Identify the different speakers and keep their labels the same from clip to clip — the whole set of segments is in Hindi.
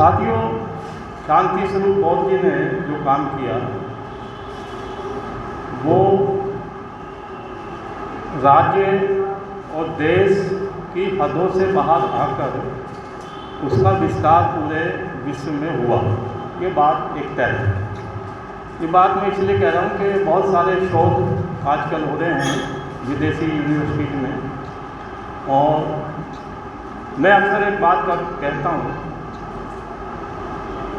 Speaker 1: साथियों, शांति स्वरूप बौद्ध जी ने जो काम किया वो राज्य और देश की हदों से बाहर आकर उसका विस्तार पूरे विश्व में हुआ। ये बात एक तय है। ये बात मैं इसलिए कह रहा हूँ कि बहुत सारे शोध आजकल हो रहे हैं विदेशी यूनिवर्सिटी में, और मैं अक्सर एक बात कहता हूँ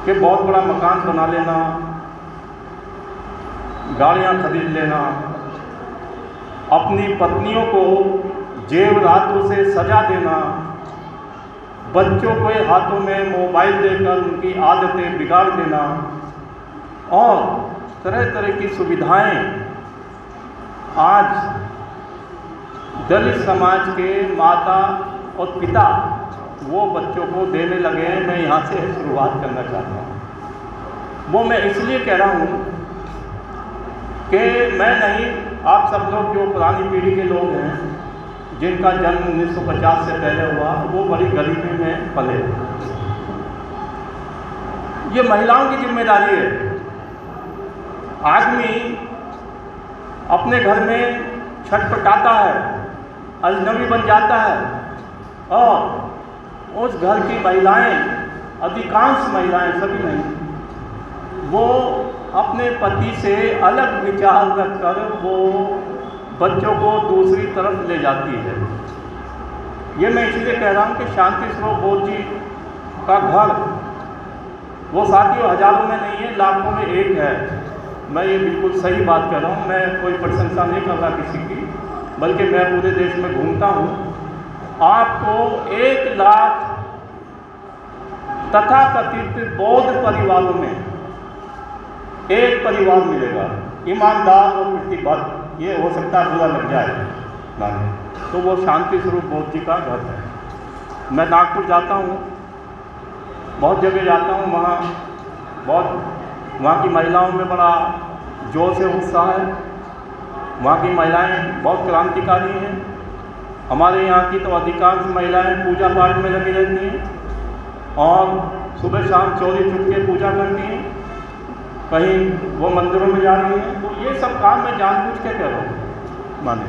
Speaker 1: कि बहुत बड़ा मकान बना लेना, गाड़ियाँ खरीद लेना, अपनी पत्नियों को जेवरातों से सजा देना, बच्चों के हाथों में मोबाइल देकर उनकी आदतें बिगाड़ देना और तरह तरह की सुविधाएं आज दलित समाज के माता और पिता वो बच्चों को देने लगे हैं। मैं यहाँ से शुरुआत करना चाहता हूँ। वो मैं इसलिए कह रहा हूँ कि मैं नहीं, आप सब लोग जो पुरानी पीढ़ी के लोग हैं जिनका जन्म 1950 से पहले हुआ, वो बड़ी गरीबी में पले। ये महिलाओं की जिम्मेदारी है। आदमी अपने घर में छटपटाता है, अजनबी बन जाता है और उस घर की महिलाएं, अधिकांश महिलाएं, सभी नहीं, वो अपने पति से अलग विचार रखकर वो बच्चों को दूसरी तरफ ले जाती है। ये मैं इसलिए कह रहा हूँ कि शांति स्वरूप बौद्ध जी का घर वो साथियों हजारों में नहीं है, लाखों में एक है। मैं ये बिल्कुल सही बात कर रहा हूँ। मैं कोई प्रशंसा नहीं कर रहा किसी की, बल्कि मैं पूरे देश में घूमता हूँ। आपको 1 लाख तथाकथित बौद्ध परिवारों में एक परिवार मिलेगा, ईमानदार और प्रतिबद्ध। ये हो सकता है बुरा लग जाए ना, तो वो शांति स्वरूप बौद्ध जी का घर है। मैं नागपुर जाता हूँ, बहुत जगह जाता हूँ, वहाँ की महिलाओं में बड़ा जोश है, उत्साह है। वहाँ की महिलाएं बहुत क्रांतिकारी हैं। हमारे यहाँ की तो अधिकांश महिलाएं पूजा पाठ में लगी रहती हैं और सुबह शाम चोरी छुप के पूजा करती हैं, कहीं वो मंदिरों में जा रही हैं। तो ये सब काम मैं जानबूझ के कर रहा हूँ, माने,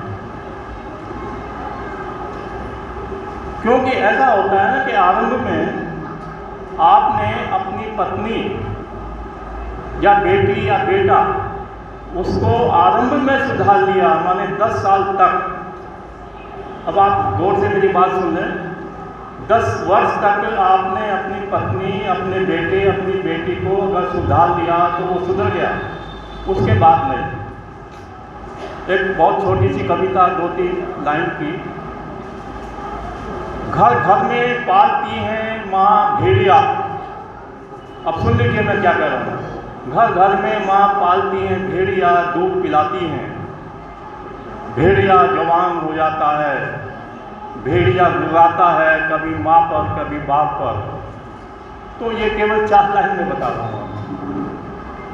Speaker 1: क्योंकि ऐसा होता है ना कि आरंभ में आपने अपनी पत्नी या बेटी या बेटा उसको आरंभ में सुधार लिया, माने 10 साल तक। अब आप गौर से मेरी बात सुन लें। 10 वर्ष तक आपने अपनी पत्नी, अपने बेटे, अपनी बेटी को अगर सुधार लिया तो वो सुधर गया। उसके बाद में एक बहुत छोटी सी कविता 2-3 लाइन की। घर घर में पालती हैं माँ भेड़िया। अब सुन लीजिए मैं क्या कह रहा हूँ। घर घर में माँ पालती हैं भेड़िया, दूध पिलाती हैं। भेड़िया जवान हो जाता है, भेड़िया गुर्राता है, कभी माँ पर कभी बाप पर। तो ये केवल 4 लाइन में बता रहा हूँ।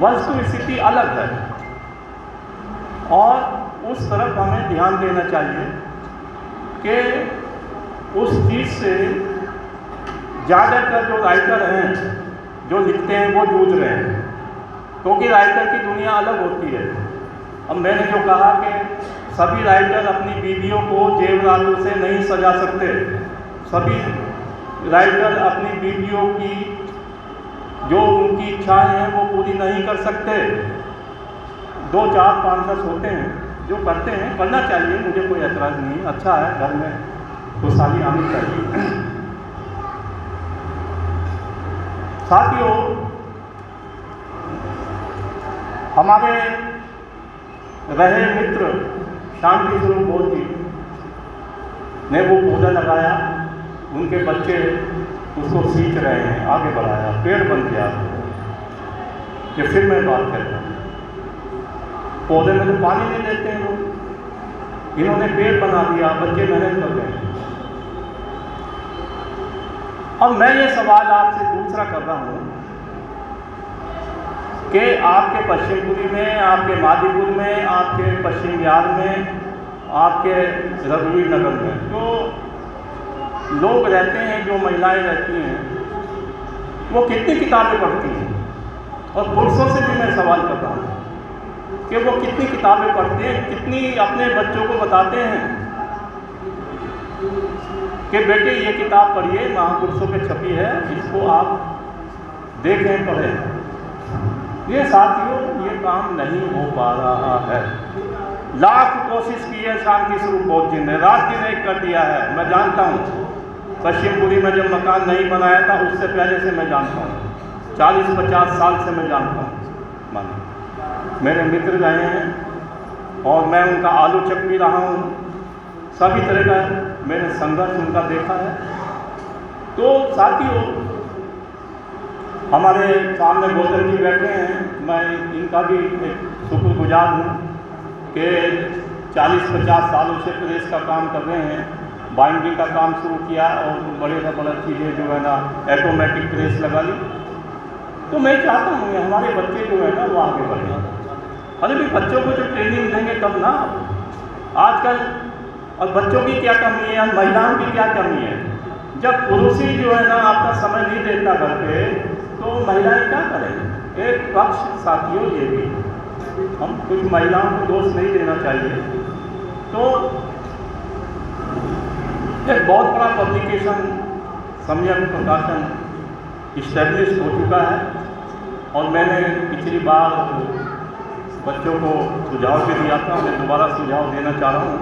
Speaker 1: वस्तु स्थिति अलग है और उस तरफ हमें ध्यान देना चाहिए कि उस चीज़ से ज़्यादातर जो राइटर हैं जो लिखते हैं वो जूझ रहे हैं, क्योंकि राइटर की दुनिया अलग होती है। अब मैंने जो कहा कि सभी राइटर अपनी बीवियों को जेवरातों से नहीं सजा सकते, सभी राइटर अपनी बीवियों की जो उनकी इच्छाएं हैं वो पूरी नहीं कर सकते। 2, 4, 5, 10 होते हैं जो करते हैं, करना चाहिए, मुझे कोई ऐतराज़ नहीं, अच्छा है, घर में खुशहाली आनी चाहिए। साथियों, हमारे रहे मित्र शांति स्वरूप बौद्ध जी ने वो पौधा लगाया, उनके बच्चे उसको सींच रहे हैं, आगे बढ़ाया, पेड़ बन गया। ये फिर मैं बात कर रहा हूँ, पौधे में तो पानी नहीं देते हैं लोग, इन्होंने पेड़ बना दिया, बच्चे मेहनत कर रहे हैं। अब मैं ये सवाल आपसे दूसरा कर रहा हूँ कि आपके पश्चिमपुरी में, आपके मादीपुर में, आपके पश्चिम बिहार में, आपके रघुवीर नगर में जो लोग रहते हैं, जो महिलाएं रहती हैं, वो कितनी किताबें पढ़ती हैं। और पुरुषों से भी मैं सवाल करता हूँ कि वो कितनी किताबें पढ़ते हैं, कितनी अपने बच्चों को बताते हैं कि बेटे ये किताब पढ़िए, महापुरुषों पे छपी है, इसको आप देखें, पढ़ें। ये साथियों, ये काम नहीं हो पा रहा है। लाख कोशिश की है शांति स्वरूप बौद्ध जी ने, रात दिन एक कर दिया है। मैं जानता हूँ पश्चिमपुरी में जब मकान नहीं बनाया था उससे पहले से मैं जानता हूँ, 40-50 साल से मैं जानता हूँ। माने मेरे मित्र रहे हैं और मैं उनका आलोचक भी रहा हूँ, सभी तरह का मैंने संघर्ष उनका देखा है। तो साथियों, हमारे सामने गौतम जी बैठे हैं, मैं इनका भी एक शुक्रगुजार हूँ कि 40-50 सालों से प्रेस का काम कर रहे हैं, बाइंडिंग का काम शुरू किया और बड़े से बड़ा चीज़ें जो है ना ऑटोमेटिक प्रेस लगा ली। तो मैं चाहता हूँ कि हमारे बच्चे जो है ना वो आगे बढ़ें। अरे भी बच्चों को जो ट्रेनिंग देंगे तब ना। आजकल और बच्चों की क्या कमी है, महिलाओं की क्या कमी है। जब पुरुष ही जो है ना अपना समय नहीं देता घर पे, तो महिलाएं क्या करेंगे। एक पक्ष साथियों ये भी, हम कुछ महिलाओं को दोष नहीं देना चाहिए। तो एक बहुत बड़ा पब्लिकेशन सम्यक प्रकाशन इस्टेब्लिश हो चुका है और मैंने पिछली बार बच्चों को सुझाव भी दिया था, मैं दोबारा सुझाव देना चाह रहा हूँ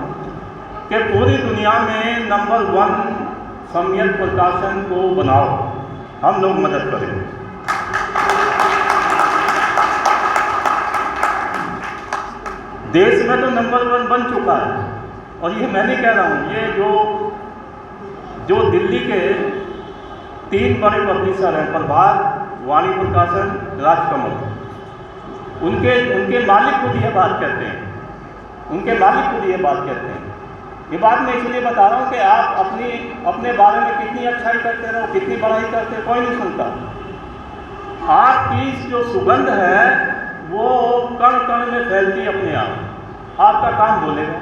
Speaker 1: कि पूरी दुनिया में नंबर 1 सम्यक प्रकाशन को बनाओ, हम लोग मदद करें। देश में तो नंबर 1 बन चुका है और ये मैं नहीं कह रहा हूँ, ये जो दिल्ली के 3 बड़े पब्लिशर हैं, प्रभात, वाणी प्रकाशन, राजकमल, उनके मालिक खुद ये बात कहते हैं, उनके मालिक खुद ये बात कहते हैं। ये बात मैं इसलिए बता रहा हूँ कि आप अपने बारे में कितनी अच्छाई करते रहो, कितनी बड़ाई करते, कोई नहीं सुनता। आपकी जो सुगंध है वो कण कण में फैलती है अपने आप, आपका काम बोलेगा।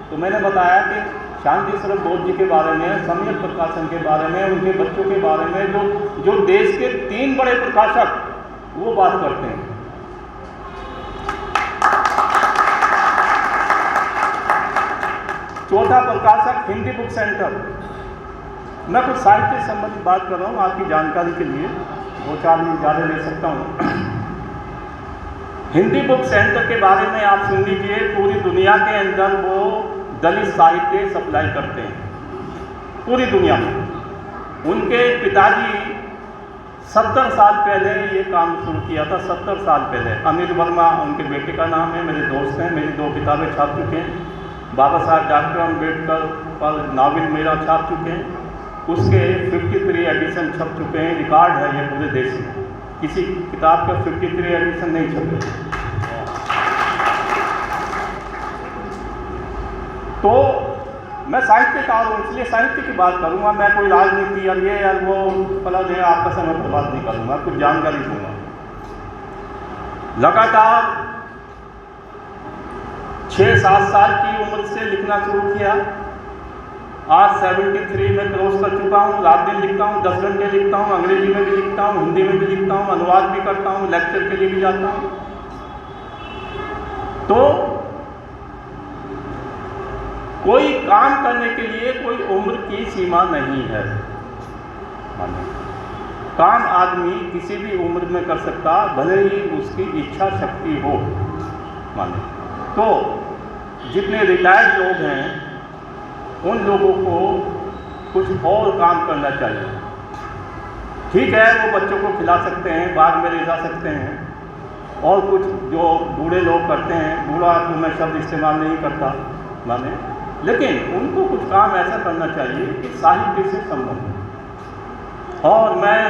Speaker 1: तो मैंने बताया कि शांति स्वरूप बौद्ध जी के बारे में, सम्यक प्रकाशन के बारे में, उनके बच्चों के बारे में जो देश के 3 बड़े प्रकाशक वो बात करते हैं। चौथा प्रकाशक हिंदी बुक सेंटर। मैं कुछ साहित्य संबंधित बात कर रहा हूँ आपकी जानकारी के लिए, 2-4 मिनट ज़्यादा ले सकता हूँ। हिंदी बुक सेंटर के बारे में आप सुन लीजिए। पूरी दुनिया के अंदर वो दलित साहित्य सप्लाई करते हैं पूरी दुनिया में। उनके पिताजी 70 साल पहले ये काम शुरू किया था, 70 साल पहले। अनिल वर्मा उनके बेटे का नाम है, मेरे दोस्त हैं, मेरी 2 किताबें छाप चुके हैं। बाबा साहब डॉक्टर अम्बेडकर पर नावल मेरा छाप चुके हैं, उसके 53 एडिशन छप चुके हैं। रिकॉर्ड है ये पूरे देश में, किसी किताब का 53 एडिशन नहीं छपे। तो मैं साहित्यकार हूँ, इसलिए साहित्य की बात करूँगा। मैं कोई राजनीति या ये या वो फला जो आपका समय बर्बाद नहीं करूँगा, कुछ जानकारी दूँगा। लगातार 6-7 साल की उम्र से लिखना शुरू किया। आज 73 में क्रॉस कर चुका हूँ। रात दिन लिखता हूँ, 10 घंटे लिखता हूँ, अंग्रेजी में भी लिखता हूँ, हिंदी में भी लिखता हूँ, अनुवाद भी करता हूँ, लेक्चर के लिए भी जाता हूँ। तो कोई काम करने के लिए कोई उम्र की सीमा नहीं है। काम आदमी किसी भी उम्र में कर सकता, भले ही उसकी इच्छा शक्ति हो। माने तो जितने रिटायर्ड लोग हैं उन लोगों को कुछ और काम करना चाहिए। ठीक है, वो बच्चों को खिला सकते हैं, बाग में ले जा सकते हैं, और कुछ जो बूढ़े लोग करते हैं, बूढ़ा तो मैं शब्द इस्तेमाल नहीं करता माने, लेकिन उनको कुछ काम ऐसा करना चाहिए कि साहित्य से संबंधित। और मैं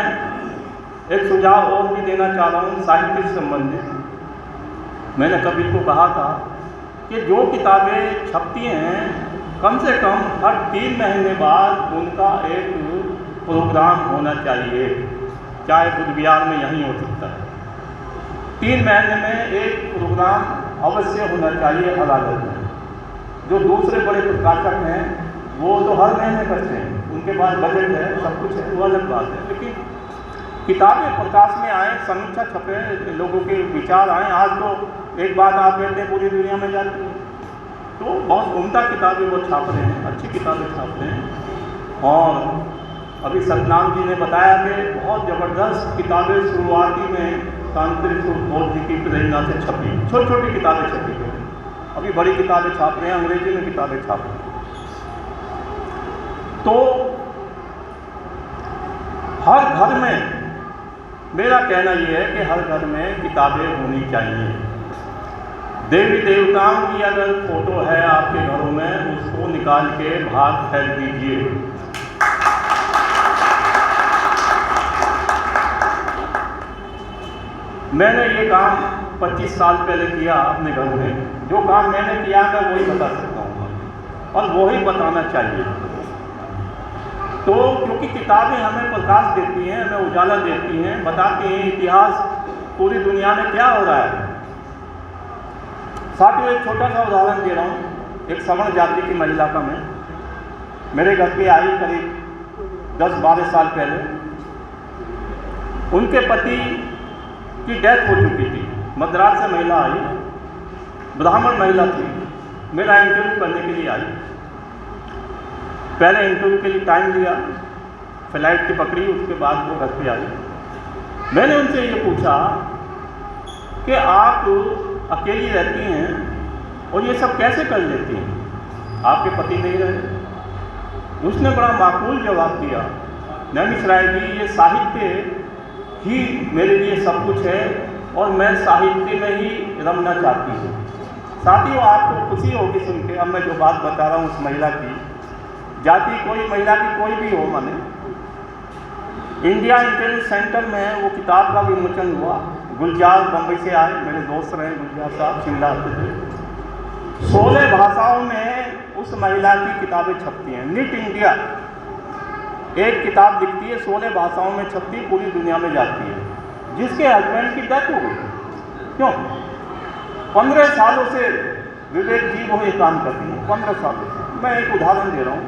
Speaker 1: एक सुझाव और भी देना चाह रहा हूँ साहित्य से संबंधित। मैंने कभी को कहा था कि जो किताबें छपती हैं कम से कम हर 3 महीने बाद उनका एक प्रोग्राम होना चाहिए, चाहे बुध विहार में यहीं हो सकता है। 3 महीने में एक प्रोग्राम अवश्य होना चाहिए अदालत में। जो दूसरे बड़े प्रकाशक हैं वो तो हर महीने करते हैं, उनके पास बजट है, सब कुछ है, वो अलग बात है। लेकिन किताबें प्रकाश में आए, समीक्षा छपे, लोगों के विचार आए। आज तो एक बात आप कहते हैं पूरी दुनिया में जाती है, तो बहुत उम्दा किताबें वो छाप रहे हैं, अच्छी किताबें छाप रहे हैं। और अभी सतनाम जी ने बताया कि बहुत ज़बरदस्त किताबें शुरुआती में तांत्रिक बौद्ध जी की प्रेरणा से छपी, छोटी छोटी किताबें छपी हैं। अभी बड़ी किताबें छाप रहे हैं, अंग्रेजी में किताबें छाप रहे हैं। तो हर घर में, मेरा कहना यह है कि हर घर में किताबें होनी चाहिए। देवी देवताओं की अगर फोटो है आपके घरों में, उसको निकाल के बाहर फेंक दीजिए। मैंने ये काम 25 साल पहले किया अपने घर में। जो काम मैंने किया मैं वही बता सकता हूँ और वही बताना चाहिए। तो क्योंकि किताबें हमें प्रकाश देती हैं, हमें उजाला देती हैं, बताती हैं इतिहास पूरी दुनिया में क्या हो रहा है। साथियों, एक छोटा सा उदाहरण दे रहा हूँ। एक सवर्ण जाति की महिला का मैं मेरे घर पे आई करीब 10-12 साल पहले। उनके पति की डेथ हो चुकी थी। मद्रास से महिला आई, ब्राह्मण महिला थी, मेरा इंटरव्यू करने के लिए आई। पहले इंटरव्यू के लिए टाइम लिया, फ्लाइट की पकड़ी, उसके बाद वो घर पे आई। मैंने उनसे ये पूछा कि आप अकेली रहती हैं और ये सब कैसे कर लेती हैं, आपके पति नहीं रहे। उसने बड़ा माकूल जवाब दिया, नैमिषराय जी, ये साहित्य ही मेरे लिए सब कुछ है और मैं साहित्य में ही रमना चाहती हूँ। साथियों, आपको खुशी होगी सुन के, अब मैं जो बात बता रहा हूँ उस महिला की, जाति कोई महिला की कोई भी हो, माने इंडिया इंटेलिजेंस सेंटर में वो किताब का विमोचन हुआ। गुलजार बम्बई से आए, मेरे दोस्त रहे गुलजार साहब, शिमला आते थे। 16 भाषाओं में उस महिला की किताबें छपती हैं। निट इंडिया एक किताब लिखती है, 16 भाषाओं में छपती, पूरी दुनिया में जाती है। जिसके हस्बैंड की डेथ हो गई, क्यों? 15 सालों से विवेक जी वो ये काम करती हैं, 15 सालों से। मैं एक उदाहरण दे रहा हूँ,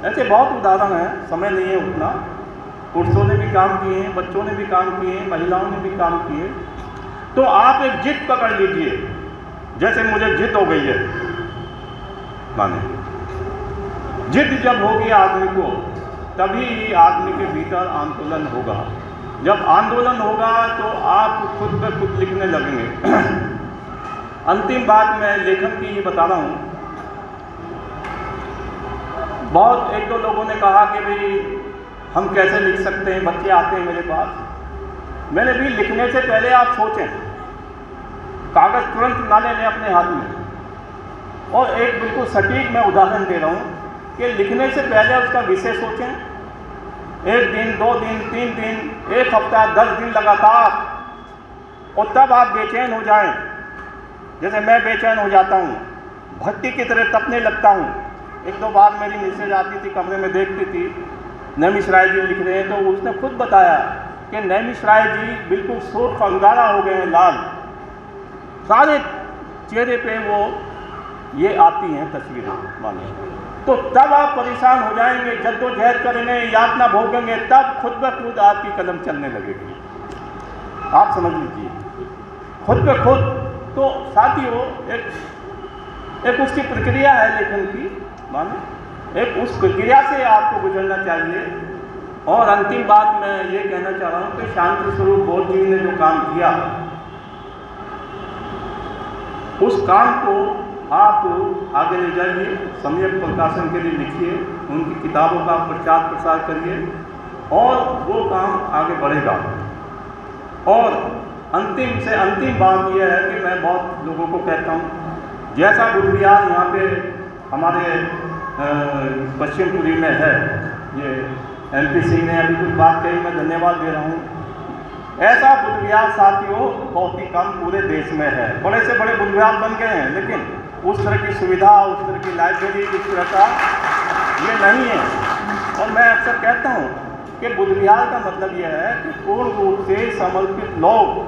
Speaker 1: ऐसे बहुत उदाहरण हैं, समय नहीं है उतना। पुरुषों ने भी काम किए हैं, बच्चों ने भी काम किए हैं, महिलाओं ने भी काम किए। तो आप एक जिद पकड़ लीजिए, जैसे मुझे जिद हो गई है, माने जिद जब होगी आदमी को, तभी आदमी के भीतर आंदोलन होगा। जब आंदोलन होगा तो आप खुद ब खुद लिखने लगेंगे। अंतिम बात मैं लेखन की ये बता रहा हूँ। बहुत एक दो लोगों ने कहा कि भाई हम कैसे लिख सकते हैं, बच्चे आते हैं मेरे पास। मैंने भी लिखने से पहले आप सोचें, कागज़ तुरंत ना ले लें अपने हाथ में। और एक बिल्कुल सटीक मैं उदाहरण दे रहा हूँ कि लिखने से पहले उसका विषय सोचें। 1 दिन, 2 दिन, 3 दिन, 1 हफ्ता, 10 दिन लगातार, और तब आप बेचैन हो जाएं। जैसे मैं बेचैन हो जाता हूँ, भट्टी की तरह तपने लगता हूँ। 1-2 बार मेरी मिसेज आती थी, कमरे में देखती थी नैमिषराय जी लिख रहे हैं, तो उसने खुद बताया कि नैमिषराय जी बिल्कुल सोच अंगारा हो गए हैं, लाल, सारे चेहरे पे वो ये आती हैं तस्वीरें, मानिए। तो तब आप परेशान हो जाएंगे, जद्दोजहद करेंगे, यातना भोगेंगे, तब खुद ब खुद आपकी कलम चलने लगेगी। आप समझ लीजिए, खुद ब खुद। तो साथियों, एक उसकी प्रक्रिया है लेखन की, माने एक उस प्रक्रिया से आपको गुजरना चाहिए। और अंतिम बात मैं ये कहना चाह रहा हूँ कि शांति स्वरूप बौद्ध जी ने जो काम किया, उस काम को आप आगे ले जाइए, सम्यक प्रकाशन के लिए लिखिए, उनकी किताबों का प्रचार प्रसार करिए और वो काम आगे बढ़ेगा। और अंतिम से अंतिम बात यह है कि मैं बहुत लोगों को कहता हूँ, जैसा बुद्ध विहार यहाँ पे हमारे पश्चिमपुरी में है, ये MP सिंह ने अभी कुछ बात कही, मैं धन्यवाद दे रहा हूँ। ऐसा बुद्ध विहार साथियों बहुत ही कम पूरे देश में है। बड़े से बड़े बुद्ध विहार बन गए हैं, लेकिन उस तरह की सुविधा, उस तरह की लाइब्रेरी, उस तरह का ये नहीं है। और मैं अक्सर कहता हूँ कि बुद्ध विहार का मतलब यह है कि पूर्ण रूप से समर्पित लोग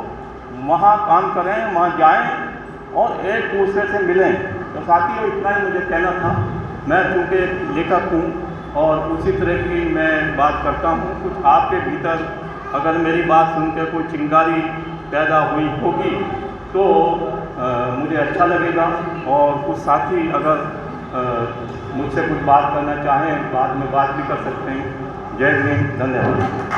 Speaker 1: वहाँ काम करें, वहाँ जाएं और एक दूसरे से मिलें। तो साथियों, इतना ही मुझे कहना था। मैं चूँकि लेखक हूँ और उसी तरह की मैं बात करता हूँ, कुछ आपके भीतर अगर मेरी बात सुनकर कोई चिंगारी पैदा हुई होगी तो मुझे अच्छा लगेगा। और कुछ साथी अगर मुझसे कुछ बात करना चाहें बाद में बात भी कर सकते हैं। जय हिंद, धन्यवाद।